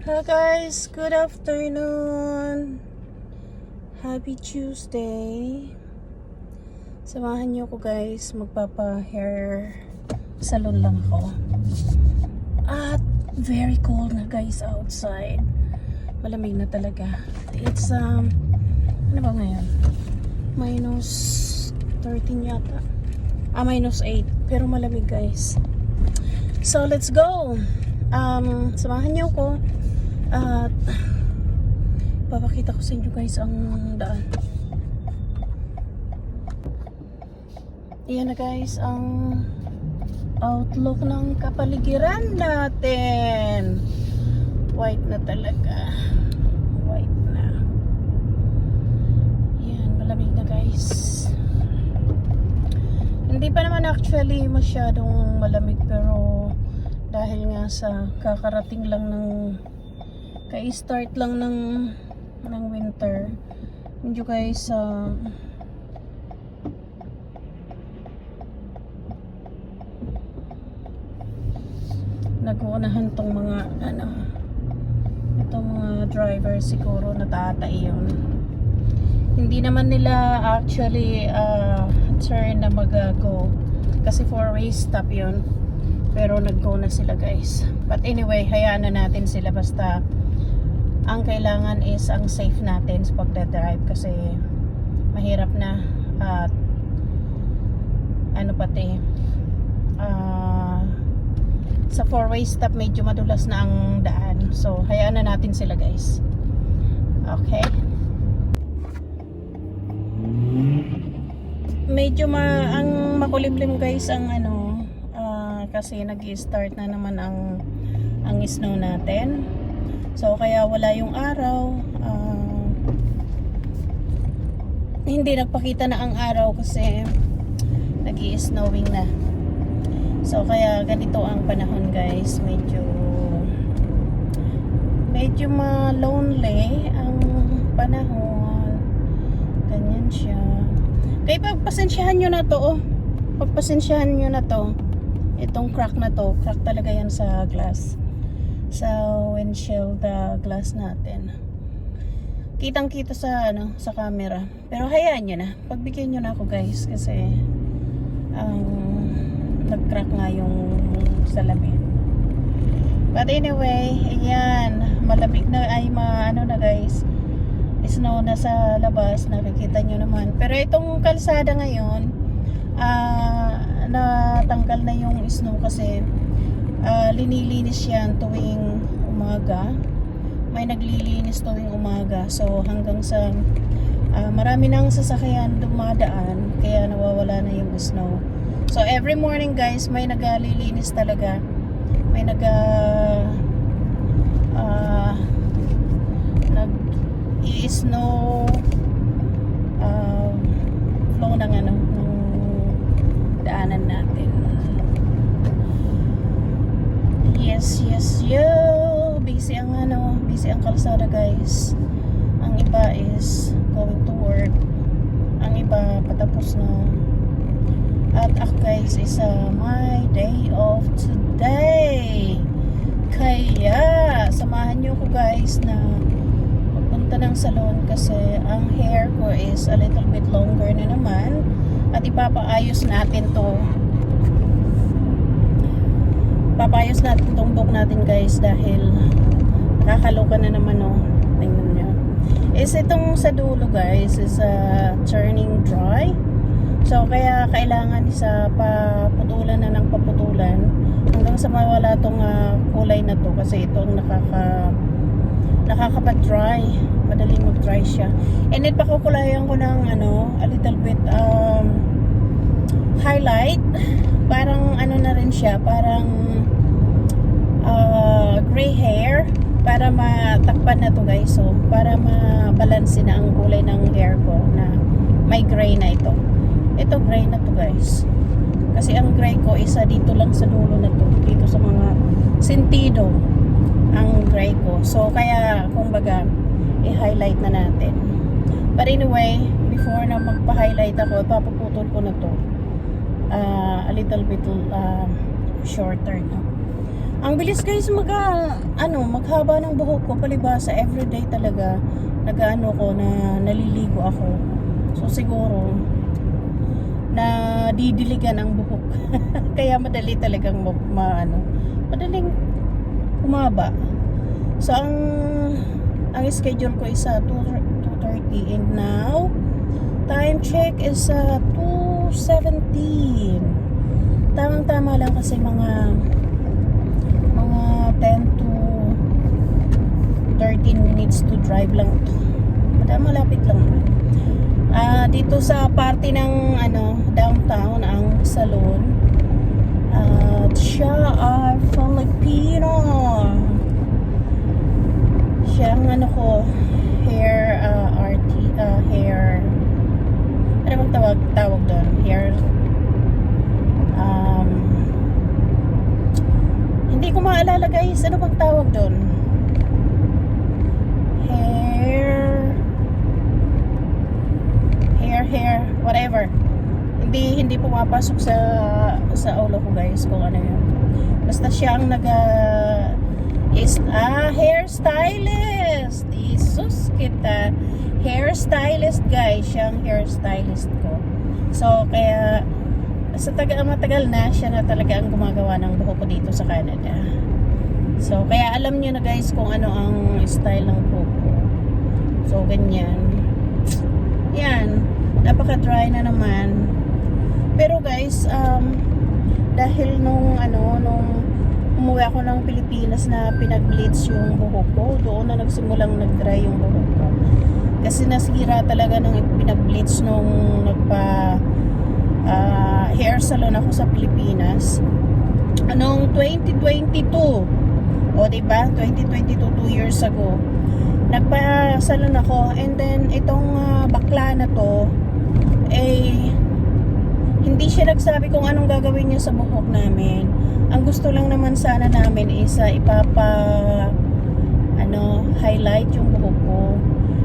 Hi guys, good afternoon. Happy Tuesday. Samahan niyo ko guys, magpapa-hair salon lang ako. At very cold na guys outside. Malamig na talaga. It's ano ba ngayon? Minus 13 yata. Minus 8. Pero malamig guys. So let's go. Samahan niyo ko. At papakita ko sa inyo guys ang daan. Iyan na guys ang outlook ng kapaligiran natin. White na talaga. White na. Yan, malamig na guys. Hindi pa naman actually masyadong malamig, pero dahil nga sa kakarating lang ng ka-start lang ng winter, medyo guys nag-uunahan tong mga itong mga driver siguro natatay yun. Hindi naman nila actually turn na mag-go kasi 4-way stop yun, pero nag-go na sila guys. But anyway, hayaan na natin sila, basta ang kailangan is ang safe natin sa pagdadrive kasi mahirap na at sa 4-way stop medyo madulas na ang daan, so hayaan na natin sila guys. Okay, medyo ang makulimlim guys ang kasi nag-i-start na naman ang snow natin. So kaya wala yung araw. Hindi nagpakita na ang araw kasi nag-i-snowing na. So kaya ganito ang panahon guys. Medyo ma-lonely ang panahon. Ganyan siya. Kaya pagpasensyahan nyo na to. Pagpasensyahan nyo na to. Itong crack na to, crack talaga yan sa glass, sa windshield glass natin. Kitang kita sa sa camera, pero hayaan nyo na, pagbigyan nyo na ako guys kasi nag-crack nga yung salamin. But anyway, ayan, malamig na, na guys, snow na sa labas, nakikita nyo naman. Pero itong kalsada ngayon, natanggal na yung snow kasi linilinis yan tuwing umaga. May naglilinis tuwing umaga, so hanggang sa marami nang sasakyan dumadaan, kaya nawawala na yung snow. So every morning guys, may naglilinis talaga, may nag-i-snow flow ng daanan natin. Yes, busy ang kalsada guys. Ang iba is going to work, ang iba patapos na, at ako guys is my day off today. Kaya samahan nyo ko guys na magpunta ng salon kasi ang hair ko is a little bit longer na naman. At ipapaayos natin to. Papayos natin tong buhok natin guys dahil nakakaloka na naman Tingnan nyo. Is itong sa dulo guys is turning dry. So kaya kailangan paputulan na ng paputulan hanggang sa mawala tong kulay na to, kasi ito ang nakakapag-dry. Madaling mag-dry siya. And then pakukulayan ko ng a little bit highlight. Parang na rin siya, parang gray hair, para matakpan na to guys. So para mabalanse na ang kulay ng hair ko na may gray na ito. Ito gray na to guys. Kasi ang gray ko isa dito lang sa dulo na to, dito sa mga sentido ang gray ko. So kaya kumbaga i-highlight na natin. But anyway, before na magpa-highlight ako, papuputol ko na to a little bit shorter Ang bilis guys maghaba ng buhok ko palibasa everyday talaga. Nagaano ko na naliligo ako. So siguro na didiligan ang buhok. Kaya madali talagang madaling umaba. So ang schedule ko is 2:30 and now time check is 2:17. Tamang-tama lang kasi mga 10 to 13 minutes to drive lang ito. Malapit lang. Dito sa party ng downtown ang salon. Siya ay Filipino. Siya ang hair hair ano bang tawag doon? Hair hindi ko maalala guys, ano bang tawag doon? Hair, whatever. Hindi pumapasok sa ulo ko guys kung ano yun. Basta siya ang hairstylist. Jesus kita. Hairstylist guys, siya ang hairstylist ko. So kaya sa matagal na siya na talaga ang gumagawa ng buhok ko dito sa Canada. So kaya alam niyo na guys kung ano ang style ng buhok ko. So ganyan. Yan, napaka-dry na naman. Pero guys, dahil nung umuwi ako ng Pilipinas na pinag-bleach yung buhok ko, doon na nagsimulang nag-dry yung buhok ko. Kasi nasira talaga nung pinag-bleach nung hair salon ako sa Pilipinas. Anong 2022. O diba? 2022, 2 years ago. Nagpa-salon ako and then itong bakla na to hindi siya nagsabi kung anong gagawin niya sa buhok namin. Ang gusto lang naman sana namin is highlight yung buhok ko.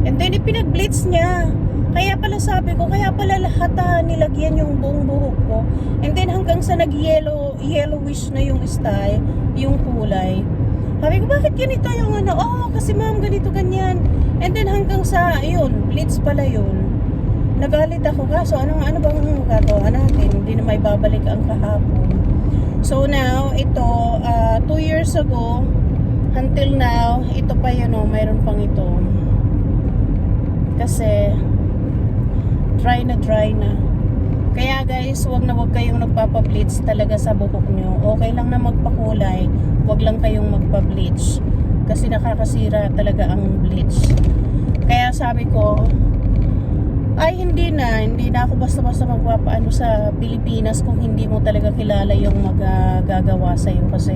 And then ipinag-bleach niya. Kaya pala sabi ko, kaya pala lahat nilagyan yung buong buhok ko. And then hanggang sa yellowish na yung style, yung kulay. Sabi ko, bakit ganito yung kasi ma'am, ganito, ganyan. And then hanggang sa, bleach pala yun. Nagalit ako, kaso ano bang gagawa natin? Hindi na may babalik ang kahapon. So now, ito, 2 years ago, until now, ito pa yun, mayroon pang ito. Kasi, dry na. Kaya guys, wag kayong nagpapa-bleach talaga sa buhok nyo. Okay lang na magpakulay, wag lang kayong magpa-bleach. Kasi nakakasira talaga ang bleach. Kaya sabi ko, hindi na ako basta-basta magpapaano sa Pilipinas kung hindi mo talaga kilala yung magagawa sa'yo. Kasi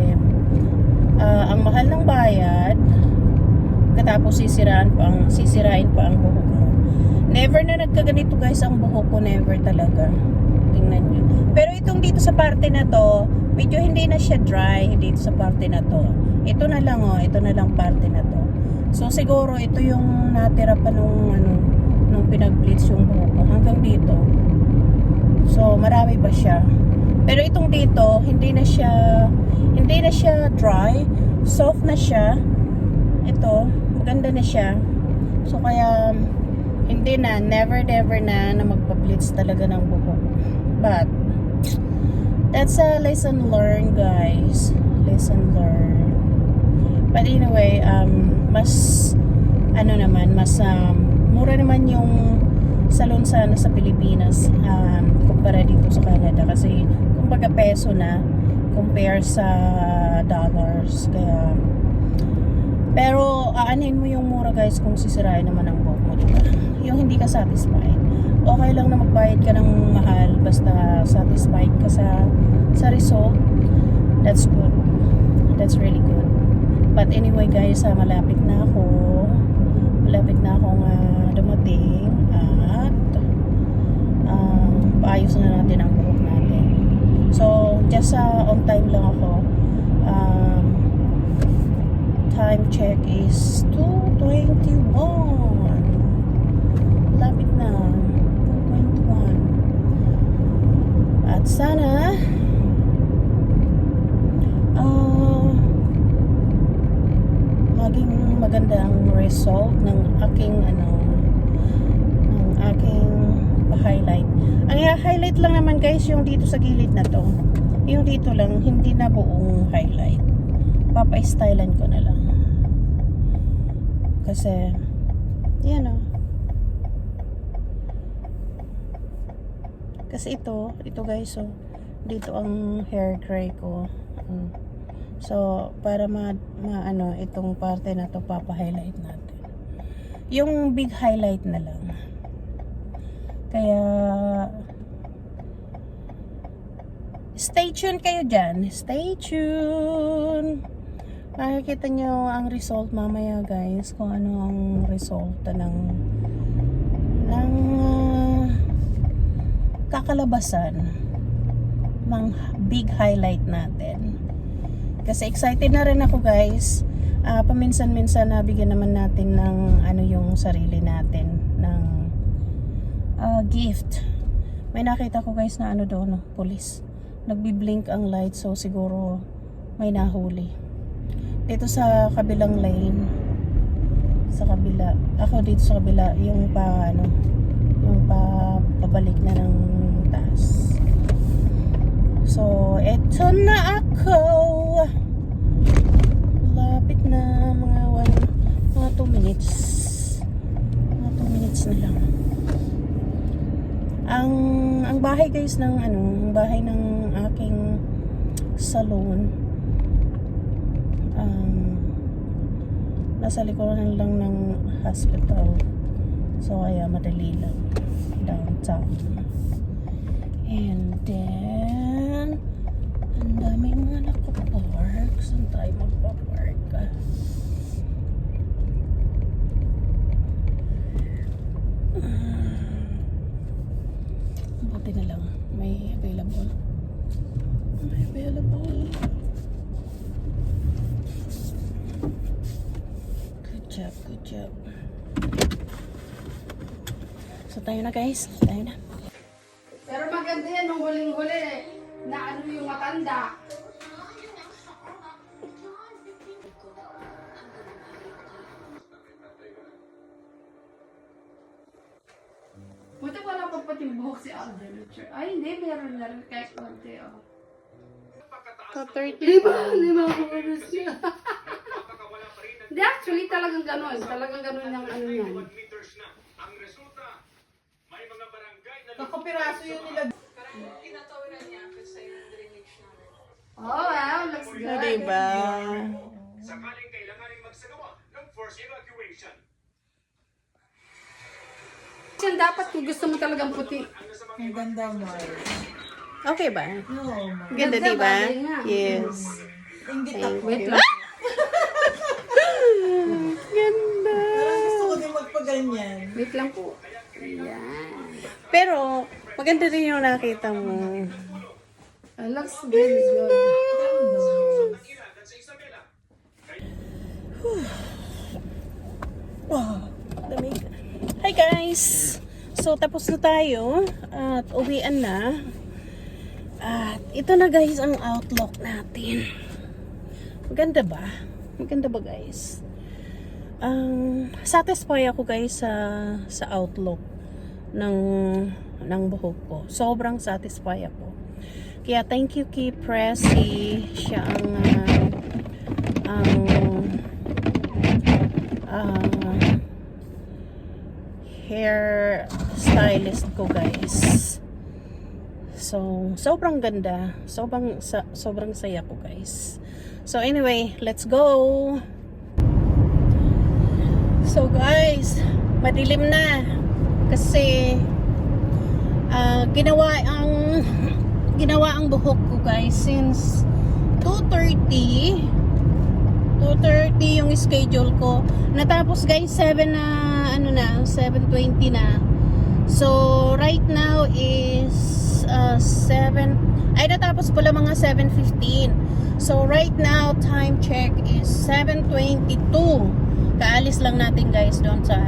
ang mahal ng bayad, katapos sisirain pa ang buhok mo. Never na nagkaganito guys ang buhok ko, never talaga. Tingnan nyo. Pero itong dito sa parte na to, medyo hindi na siya dry dito sa parte na to. Ito na lang parte na to. So siguro ito yung natira pa nung pinag-bleach yung buhok ko hanggang dito. So marami pa siya. Pero itong dito, hindi na siya dry, soft na siya. Ito, maganda na siya. So kaya hindi na, never na magpa-bleach talaga ng buhok. But that's a lesson learned guys. Lesson learned. But anyway, mas mura naman yung salon sana sa Pilipinas kumpara dito sa Canada kasi kumbaga peso na compare sa dollars. Kaya pero aanhin mo yung mura guys kung sisirain naman ang buhok mo, diba? Yung hindi ka satisfied, okay lang na magbayad ka ng mahal basta satisfied ka sa result. That's good, that's really good. But anyway guys, malapit na akong dumating at paayos na natin ang buhok natin. So just on time lang ako. Time check is 2:21. Lapit na 2:21. At sana maganda ang result ng aking highlight. Ang i-highlight lang naman guys yung dito sa gilid na to. Yung dito lang, hindi na buong highlight. Papa-stylean ko na lang. Kasi yan o. Kasi ito guys, so dito ang hair gray ko. So para itong parte na to papa-highlight natin. Yung big highlight na lang. Kaya stay tuned kayo dyan. Stay tuned. Makikita nyo ang result mamaya guys. Kung ano ang resulta ng kakalabasan ng big highlight natin. Kasi excited na rin ako guys. Paminsan-minsan nabigyan naman natin ng yung sarili natin ng gift. May nakita ko guys na doon, police. Nagbi-blink ang light, so siguro may nahuli. Dito sa kabilang lane, sa kabila. Ako dito sa kabila, yung pabalik na ng taas. So, eto na ako. Lapit na mga 2 minutes. Mga 2 minutes na lang. Ang bahay guys ng ang bahay ng aking salon nasa likuran lang ng hospital. So kaya madali lang downtown. And then ang daming mga nakapark. Saan tayo magpapark? Buti na lang may available. Good job. So tayo na guys. Tayo na. Pero maganda yan nung huling-huli na yung matanda. Buti wala pa pati buhok si Alden. Ay hindi, meron na rin kahit konti. Ka-30 pa. Lima ko siya. Hindi, actually talagang gano'n. Talagang gano'n yung yan. Kakapiraso yun nila. Oh, wow. Looks good. Diba? Sakaling kailanganin magsagawa ng forced evacuation. Yan dapat kung gusto mo talagang puti. Ang ganda mo. Okay ba? No, Ganda, Ganda, diba? bagay nga. Yes. Ingit ako. Wait lang. Ganda. Parang gusto ko din magpaganyan. Wait lang po. Ayan. Pero, maganda rin yung nakita mo. Looks very good. Wow, lamig. Hi guys! So, tapos na tayo at uwian na. At ito na guys ang outlook natin. Maganda ba? Maganda ba guys? Satisfy ako guys sa outlook ng buhok ko. Sobrang satisfy ako. Kaya thank you kay Pressy. Siya ang hair stylist ko guys. So, sobrang ganda. Sobrang saya ko guys. So anyway, let's go. So guys, madilim na. Kasi ginawa ang buhok ko guys since 2:30 yung schedule ko. Natapos guys 7:20 na. So right now is natapos pala mga 7:15. So right now time check is 7:22. Kaalis lang natin guys doon sa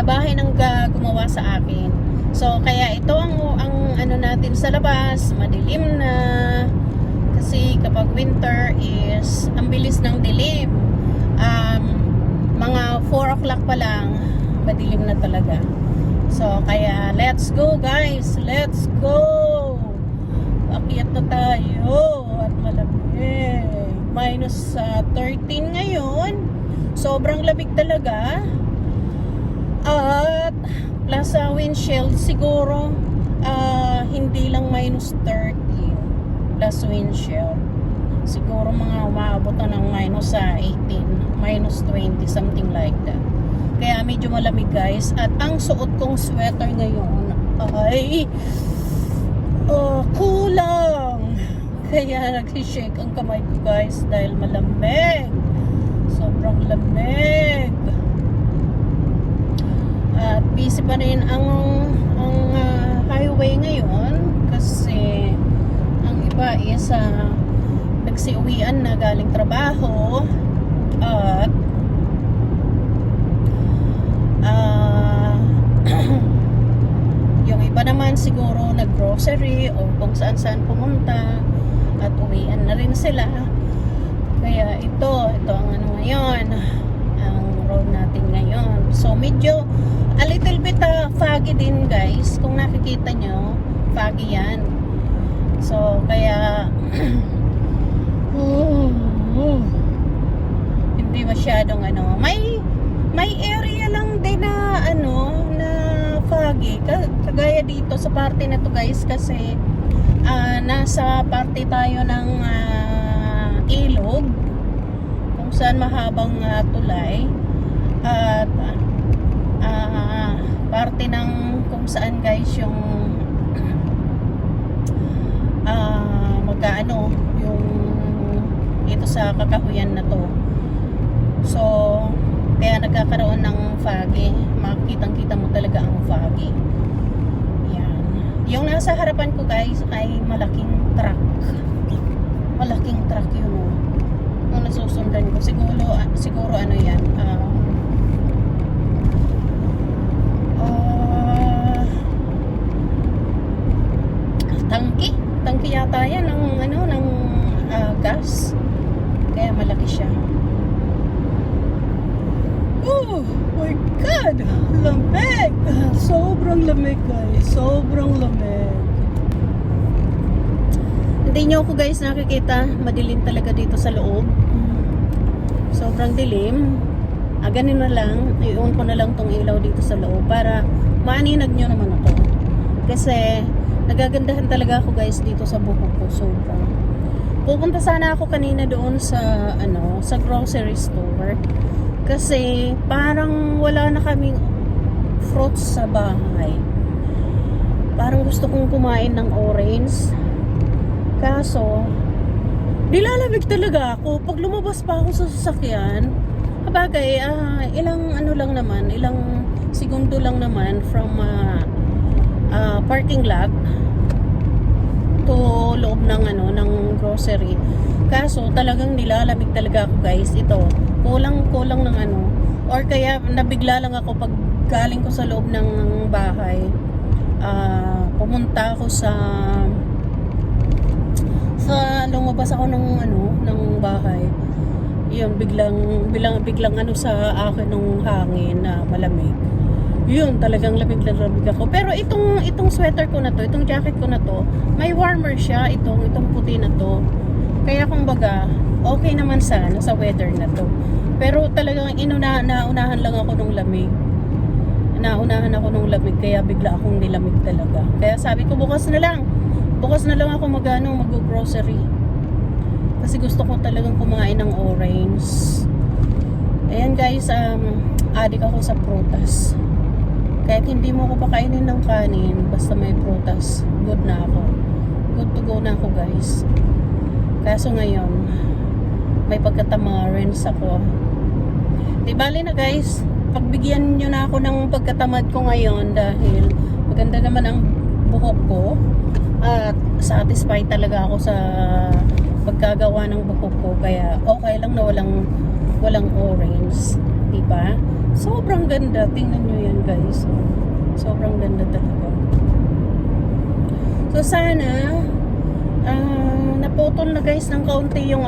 bahay ng gumawa sa akin. So kaya ito ang ano natin sa labas, madilim na. Kasi kapag winter is ang bilis ng dilim. Mga 4 o'clock pa lang madilim na talaga. So kaya let's go guys, let's go. Akyat na tayo at malamig. Minus 13 ngayon. Sobrang lamig talaga. At plus windshield siguro hindi lang minus 30 plus windshield. Siguro mga umaabot na ng minus 18, minus 20, something like that. Kaya medyo malamig guys. At ang suot kong sweater ngayon ay kulang. Kaya nagsishake ang kamay ko guys dahil malamig. Sobrang lamig. At busy pa rin ang highway ngayon kasi ang iba is nagsiuwian na galing trabaho at yung iba naman siguro nag-grocery o kung saan-saan pumunta at uwian na rin sila. Kaya ito ang ano ngayon, ang road natin ngayon. So medyo a little bit foggy din guys. Kung nakikita nyo, foggy yan. So kaya hindi masyadong ano. May area lang din na ano na foggy. Kagaya dito sa parte na to guys kasi nasa parte tayo ng ilog kung saan mahabang tulay at parte ng kung saan guys yung magkaano yung ito sa kakahuyan na to. So kaya nagkakaroon ng foggy. Makikitang-kita mo talaga ang foggy. Yan. Yung nasa harapan ko guys ay malaking truck. Malaking truck yun. Yung nasusundan ko. Siguro ano yan. Tangki yata yan ng gas. Kaya malaki siya. Oh my God! Lamig! Sobrang lamig guys. Sobrang lamig. Hindi nyo ako guys nakikita. Madilim talaga dito sa loob. Sobrang dilim. Ganun na lang. I-on ko na lang tong ilaw dito sa loob para maaninag nyo naman ako. Kasi nagagandahan talaga ako guys dito sa buhok ko. Sobrang. Pupunta sana ako kanina doon sa sa grocery store. Kasi parang wala na kaming fruits sa bahay. Parang gusto kong kumain ng orange. Kaso nilalamig talaga ako pag lumabas pa ako sa sasakyan. Habagay, ilang segundo lang naman from parking lot to loob ng grocery. Kaso talagang nilalamig talaga ako guys. Ito, kulang ng or kaya nabigla lang ako pag galing ko sa loob ng bahay. Pumunta ako sa lumabas ako ng bahay. Yun, biglang sa akin ng hangin na malamig. Yun, talagang lamig ako. Pero itong sweater ko na to, itong jacket ko na to, may warmer siya, itong puti na to. Kaya kumbaga, okay naman sana sa weather na to. Pero talagang naunahan lang ako ng lamig. Naunahan ako ng lamig, kaya bigla akong nilamig talaga. Kaya sabi ko, bukas na lang ako mag-grocery. Kasi gusto ko talagang kumain ng orange. Ayan guys, adik ako sa prutas. Kahit hindi mo ako pakainin ng kanin, basta may prutas, good na ako. Good to go na ako guys. Kaso ngayon, may pagkatamarins ako. Di bali na guys, pagbigyan nyo na ako ng pagkatamad ko ngayon dahil maganda naman ang buhok ko at satisfied talaga ako sa pagkagawa ng buhok ko, kaya okay lang na walang orange, diba? Sobrang ganda, tingnan nyo yan guys. Sobrang ganda talaga. So sana naputol na guys ng kaunti yung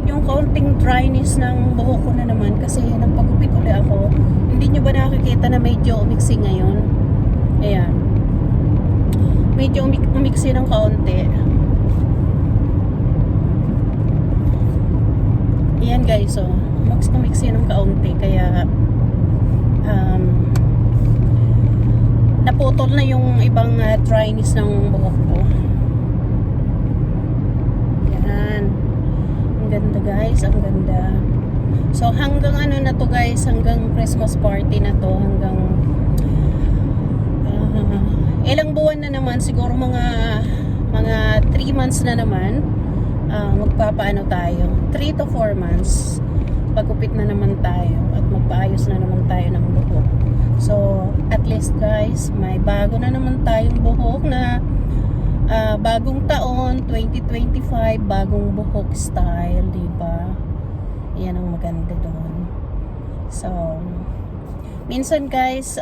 yung kaunting dryness ng buhok ko na naman kasi nagpagupit ulit ako. Hindi nyo ba nakikita na medyo umiksi ngayon? Ayan. Medyo umiksi ng kaunti. Ayan guys, so umiksi ng kaunti kaya naputol na yung ibang dryness ng buhok ko. Yan. Ang ganda guys, ang ganda. So hanggang na to guys, hanggang Christmas party na to, hanggang ilang buwan na naman, siguro mga 3 months na naman, magpapaano tayo. 3 to 4 months. Pagupit na naman tayo at magpaayos na naman tayo ng buhok. So, at least guys, may bago na naman tayong buhok na bagong taon, 2025, bagong buhok style, diba? Yan ang maganda doon. So, minsan guys,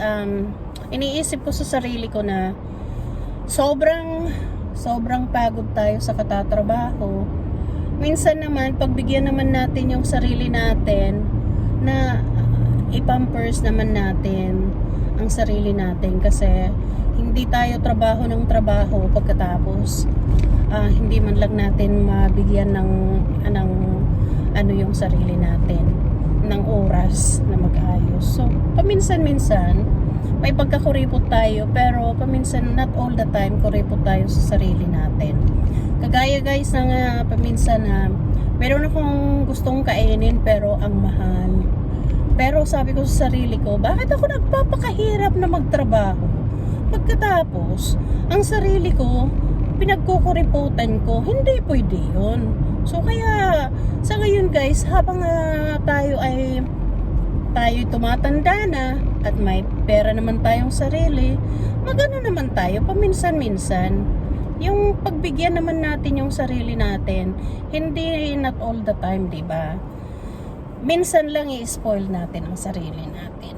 iniisip ko sa sarili ko na sobrang pagod tayo sa katatrabaho. Minsan naman, pagbigyan naman natin yung sarili natin na i-pampers naman natin ang sarili natin kasi hindi tayo trabaho ng trabaho pagkatapos hindi man lang natin mabigyan ng yung sarili natin ng oras na mag-ayos. So, paminsan-minsan may pagkakuripot tayo pero paminsan, not all the time, kuripot tayo sa sarili natin. Kagaya guys ng paminsan na meron akong gustong kainin pero ang mahal. Pero sabi ko sa sarili ko, bakit ako nagpapakahirap na magtrabaho? Pagkatapos, ang sarili ko, pinagkukuriputan ko, hindi pwede yun. So kaya, sa ngayon guys, habang tayo tumatanda na at may pera naman tayong sarili, magano naman tayo paminsan-minsan. Yung pagbigyan naman natin yung sarili natin, hindi not all the time, diba? Minsan lang i-spoil natin ang sarili natin,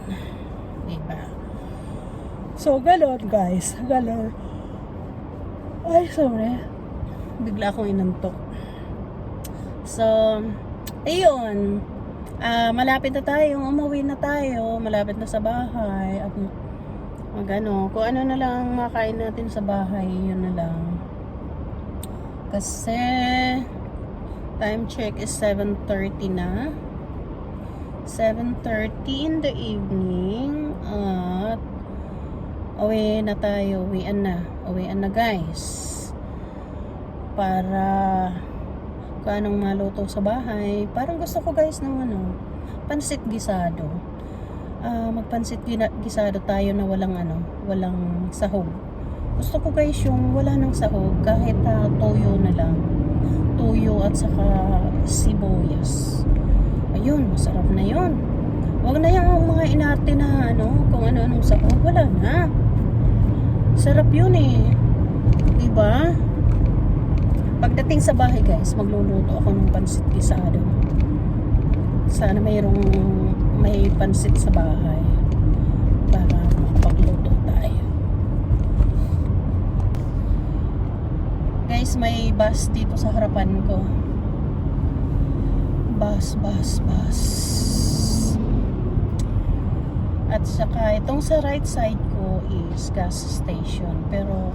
diba? So, galon guys, galon. Ay, sorry. Bigla akong inantok. So, ayun. Malapit na tayo, umuwi na tayo, malapit na sa bahay at kung ano na lang ang makain natin sa bahay, yun na lang. Kasi time check is 7:30 na. 7:30 in the evening at uwian na guys. Para kung anong maluto sa bahay. Parang gusto ko guys ng pansit gisado. Magpansit gisado tayo na walang sahog. Gusto ko guys yung wala ng sahog, kahit toyo na lang. Toyo at saka sibuyas. Ayun, masarap na yun. Wag na yung mga inarte na kung ano-anong sahog. Wala na. Sarap yun eh. Diba? Pagdating sa bahay guys, magluluto ako ng pansit gisado. Sana may pansit sa bahay para makapagluto tayo. Guys, may bus dito sa harapan ko. Bus. At saka itong sa right side ko is gas station. Pero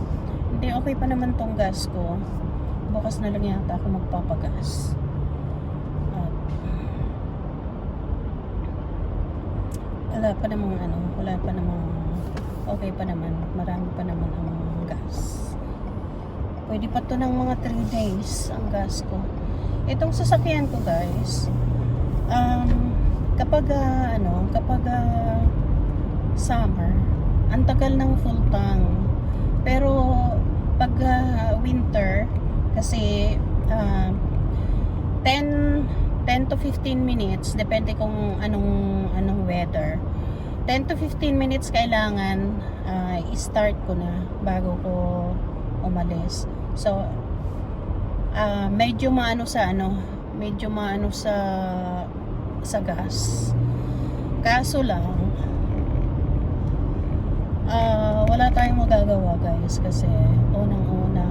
hindi, okay pa naman tong gas ko. Bukas na lang yata ako magpapagas. Wala pa namang okay pa naman, marami pa naman ang gas. Pwede pa to ng mga 3 days ang gas ko. Itong sasakyan ko guys, kapag summer, ang tagal ng full tank. Pero pag winter, kasi 10 to 15 minutes, depende kung anong weather. 10 to 15 minutes kailangan i-start ko na bago ko umalis. So medyo maano sa gas. Kaso lang wala tayong magagawa guys kasi unang-una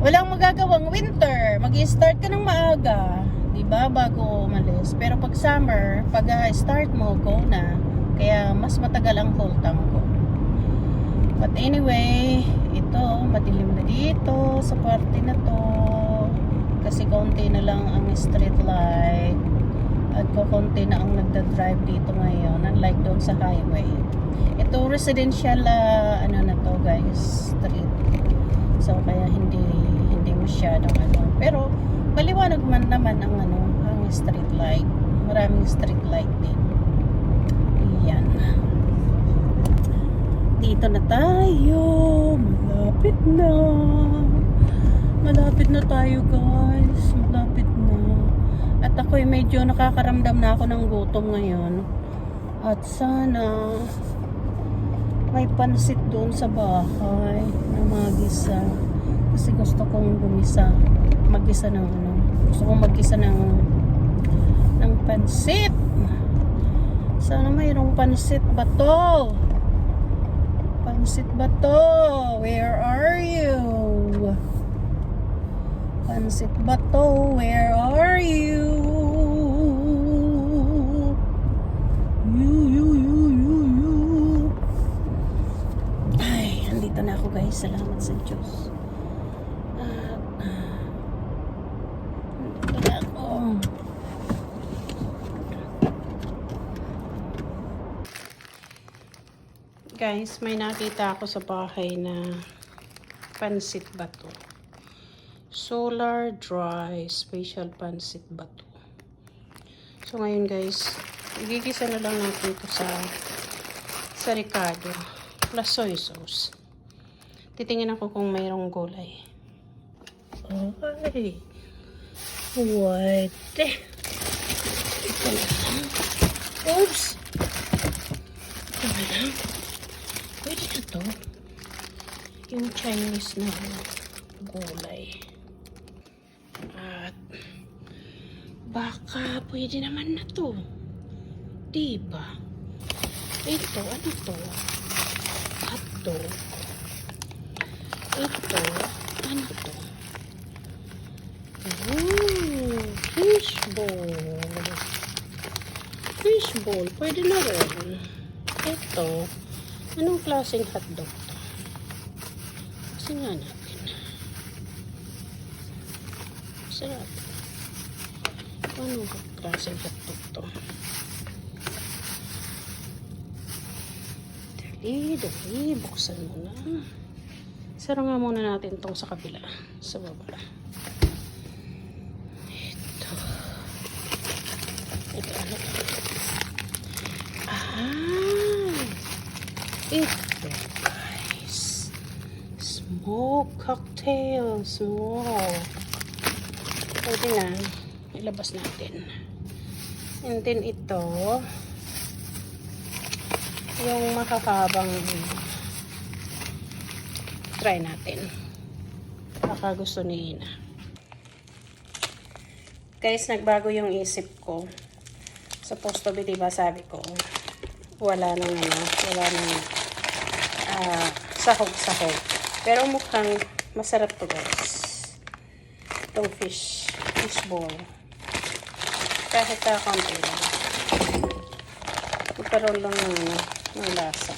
walang magagawang winter. Mag-i-start ka ng maaga, 'di ba, bago umalis. Pero pag summer, pag start mo, go na. Kaya mas matagal ang full tank ko. But anyway, ito madilim na dito sa parte na to. Kasi konti na lang ang street light. At konti na ang nagda-drive dito ngayon, unlike doon sa highway. Ito residential ano na to guys, street. So kaya hindi masyadong ano. Pero maliwanag man naman ang ano, ang street light. Maraming street light din. Yan. Dito na tayo. Malapit na. Malapit na tayo guys. Malapit na. At ako'y medyo nakakaramdam na ako ng gutom ngayon. At sana may pansit doon sa bahay na magisa. Kasi gusto kong mag-isa ng ano. Gusto kong mag-isa ng pansit. Sana mayroong pansit ba to? Pansit ba to? Where are you? Pansit ba to? Where are you? You. Ay, andito na ako guys. Salamat sa Diyos. Andito na ako. Guys, may nakita ako sa bahay na pansit bato. Solar dry special pansit bato. So ngayon guys, igigisa na lang natin ito sa Ricardo plus soy sauce. Titingnan ako kung mayroong gulay. Ay, what? Ito na lang. Oops! Ito na lang. Pwede na to. Yung Chinese na gulay. At baka pwede naman na to. Diba? Ito, ano to? Hotdog. Ito, ano to? Fishball. Fishball, pwede na rin. Ito, anong klaseng hotdog to? Kasi nga natin. Sarap. Anong klaseng hotdog to? Dali, buksan mo na. Sara nga muna natin itong sa kabila. Sa baba. Ito ano to? Ito guys. Smoke cocktails. Wow. Pwede na. Ilabas natin. And then ito. Yung makakabang try natin. Baka gusto ni Ina. Guys, nagbago yung isip ko. Supposed to be, diba sabi ko, wala nang sahog-sahog. Pero mukhang masarap to guys. Itong fish ball. Kahit konti lang. Magkaroon lang ng lasa.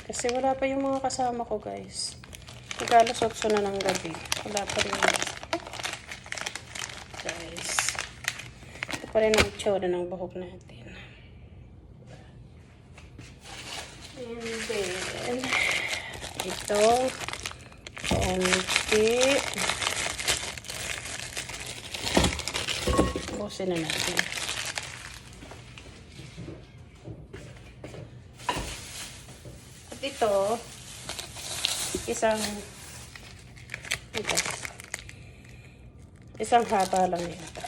Kasi wala pa yung mga kasama ko guys. Mag-alas 8 na ng gabi. Wala pa rin. Guys. Ito pa rin ang itsura ng buhok natin. And then, ito. Konti. Busin na natin. Ito, isang haba lang yata.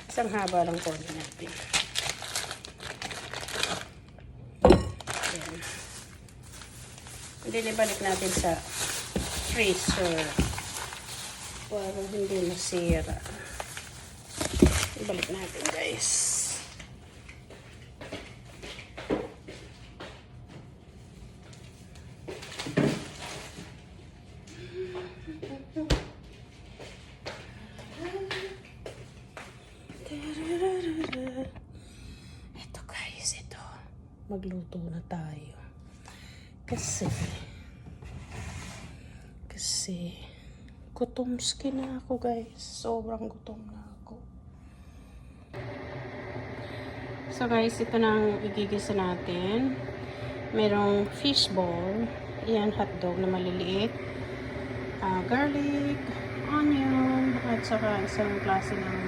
Isang haba lang po natin. Ayan. Hindi, ibalik natin sa freezer para hindi masira. Ibalik natin guys. magluto na tayo. Kasi gutomski na ako guys. Sobrang gutom na ako. So guys, ito nang igigisa natin. Merong fishball. Yan, hotdog na maliliit. Garlic, onion, at saka isang klase ng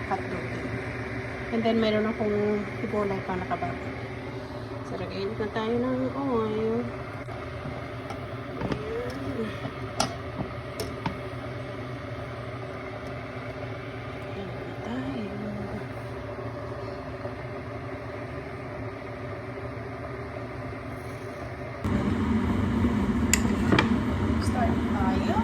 hotdog din. And then, meron akong gulay pa nakababa. So, lagayin na tayo ng oil. Start tayo.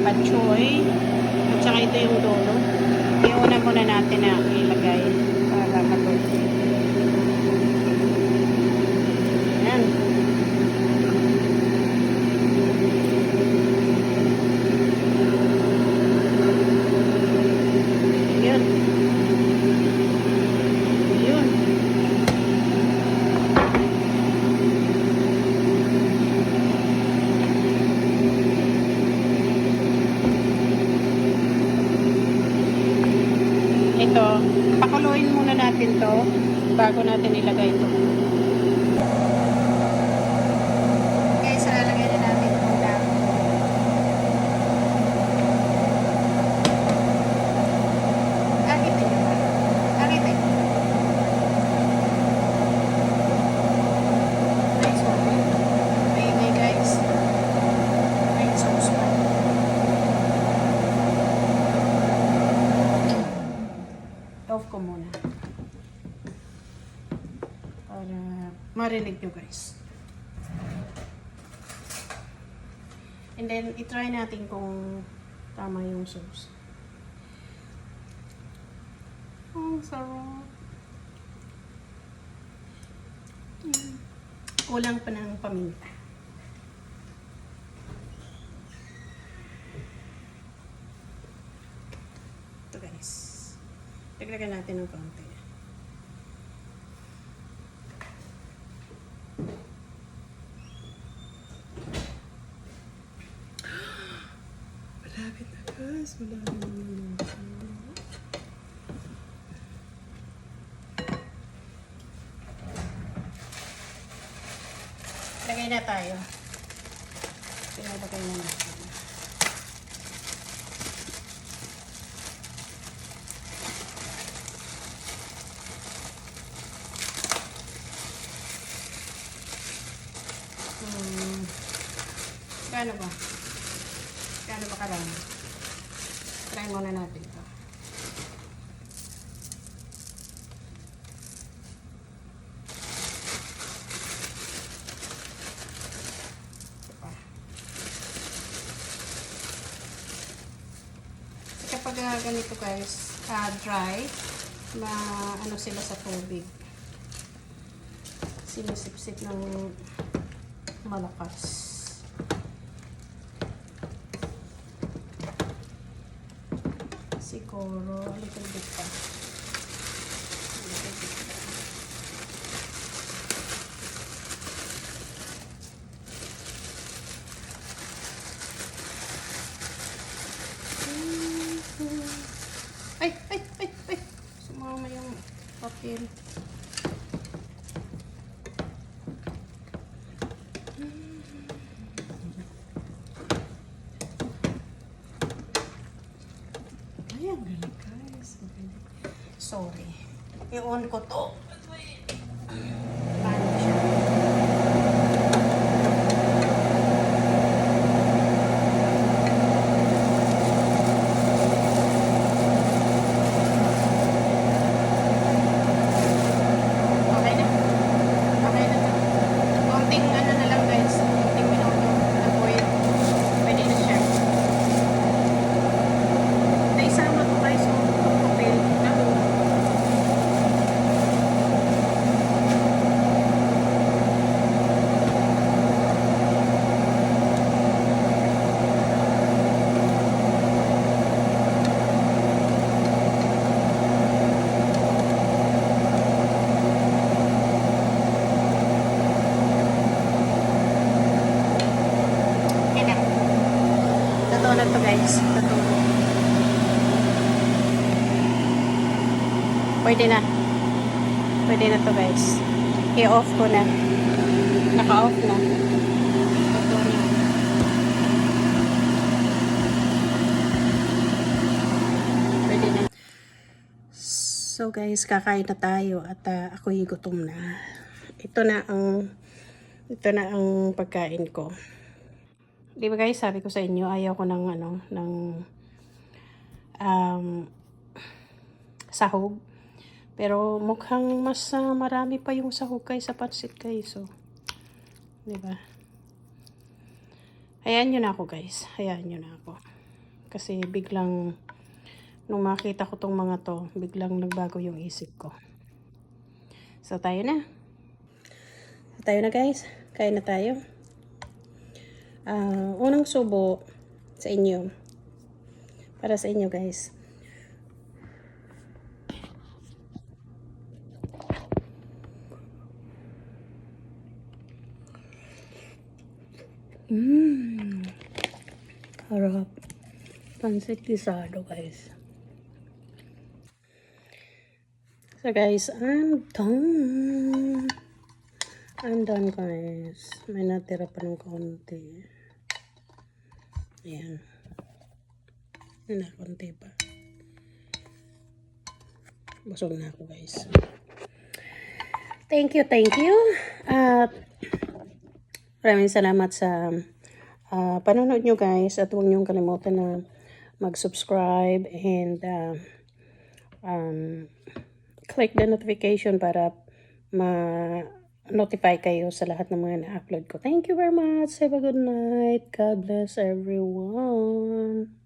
Pad choy. At saka ito yung dulo. Iuna muna natin na ilagay para mag-cook. Ayan. Ayan. Ayan. Ito, pakuluin muna natin to bago natin ilagay ito. Guys, lalagay na natin ito lang. Akitin nyo ba? Akitin. Nice one. Maingay guys. May sauce pa. Off ko muna. Para marinig nyo guys. And then, itry natin kung tama yung sauce. Ang sarap. Kulang pa ng paminta. Ito guys. Dagdagan natin ng konti. Malapit na guys. Malapit na guys. Lagay na tayo. Pinalagay na natin. Gaano ba? Gaano ba karami? Try muna natin ito. Kapag ganito guys, dry, ano sila sa tubig. Sinisip-sip ng malakas. Siguro, a little bit pa. A little bit pa. Ay! Sumama yung papel. Ayan, galing guys. Sorry. I-on ko to. Paano siya? Okay na. Okay na to. Konting ano na lang guys. Konting minuto na boil. Pwede na siya. Naisama ko guys yung papel na to. Okay na. Totoo na to guys. Totoo. Pwede na. Pwede na to guys. I-off ko na. Naka-off na. Totoo na. Pwede na. So guys, kakain na tayo at ako'y gutom na. Ito na ang pagkain ko. Di ba guys, sabi ko sa inyo, ayaw ko ng sahog. Pero mukhang mas marami pa yung sahog kaysa pansit guys. So, di ba? Hayaan nyo na ako guys. Hayaan nyo na ako. Kasi biglang, nung makita ko tong mga to, biglang nagbago yung isip ko. So, tayo na. Tayo na guys. Kain na tayo. Unang subo sa inyo. Para sa inyo guys. Harap. Pansit gisado guys. So guys, I'm done. I'm done guys. May natira pa ng konti. Ayan. May konti pa. Busog na ako guys. Thank you. At maraming salamat sa panonood nyo guys. At huwag nyo kalimutan na mag-subscribe and click the notification para notify kayo sa lahat ng mga na-upload ko. Thank you very much. Have a good night. God bless everyone.